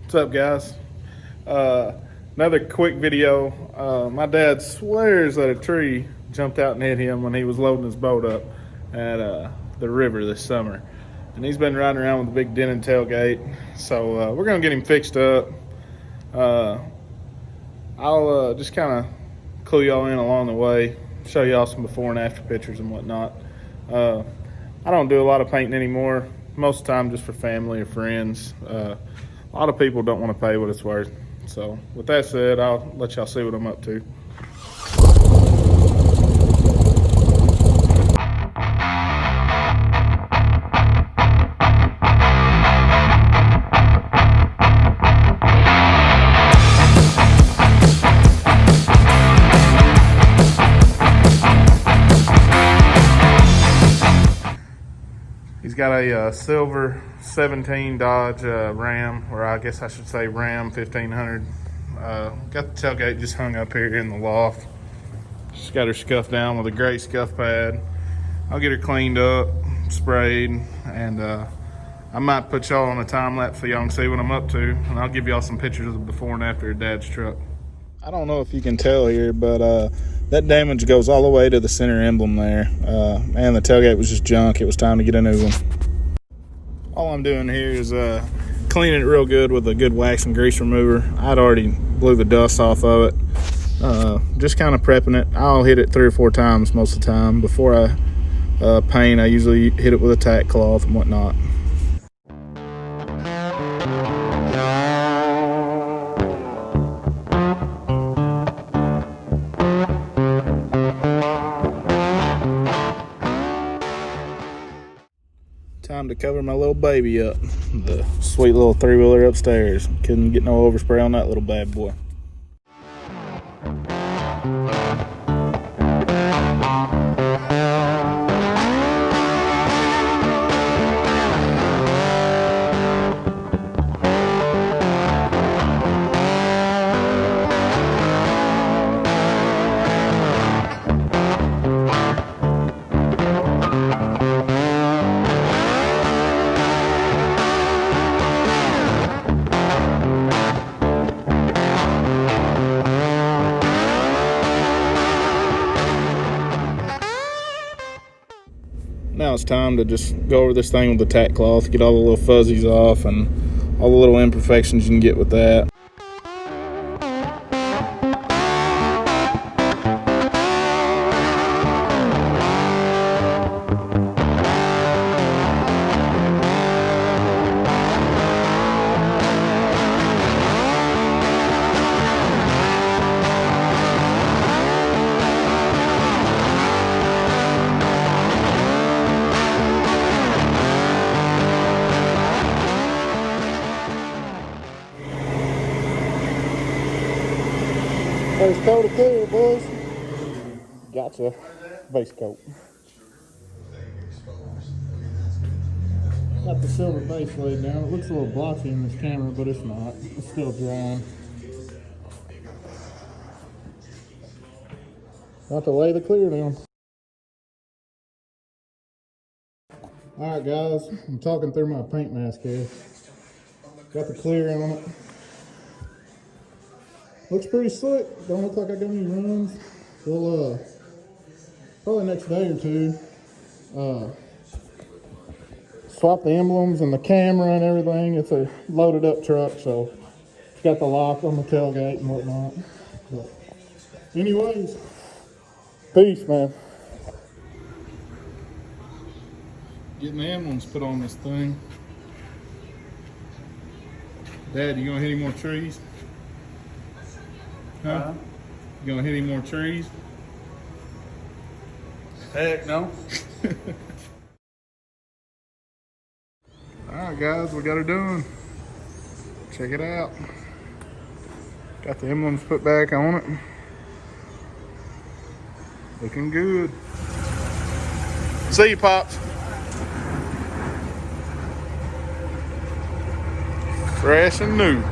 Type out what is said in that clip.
What's up, guys? Another quick video. My dad swears that a tree jumped out and hit him when he was loading his boat up at the river this summer. And he's been riding around with a big dented tailgate. So we're going to get him fixed up. I'll just kind of clue y'all in along the way, show y'all some before and after pictures and whatnot. I don't do a lot of painting anymore. Most of the time just for family or friends. A lot of people don't want to pay what it's worth. So with that said, I'll let y'all see what I'm up to. He's got a silver 17 Dodge Ram, or I guess I should say Ram 1500. Got the tailgate just hung up here in the loft. Just got her scuffed down with a gray scuff pad. I'll get her cleaned up, sprayed, and I might put y'all on a time lapse so y'all can see what I'm up to. And I'll give y'all some pictures of the before and after Dad's truck. I don't know if you can tell here, but that damage goes all the way to the center emblem there. Man, the tailgate was just junk. It was time to get a new one. All I'm doing here is cleaning it real good with a good wax and grease remover. I'd already blew the dust off of it. Just kind of prepping it. I'll hit it 3 or 4 times most of the time. Before I paint, I usually hit it with a tack cloth and whatnot. Time to cover my little baby up. The sweet little 3-wheeler upstairs. Couldn't get no overspray on that little bad boy. Now it's time to just go over this thing with the tack cloth, get all the little fuzzies off and all the little imperfections you can get with that. First coat of clear, boys. Gotcha. Base coat. Got the silver base laid down. It looks a little blotchy in this camera, but it's not. It's still drying. Got to lay the clear down. Alright guys, I'm talking through my paint mask here. Got the clear on it. Looks pretty slick. Don't look like I got any runs. We'll probably next day or two swap the emblems and the camera and everything. It's a loaded up truck, so it's got the lock on the tailgate and whatnot. But anyways, peace, man. Getting the emblems put on this thing. Dad, you gonna hit any more trees? Huh? You gonna hit any more trees? Heck no. Alright guys, we got her done. Check it out. Got the emblems put back on it. Looking good. See you, Pops. Fresh and new.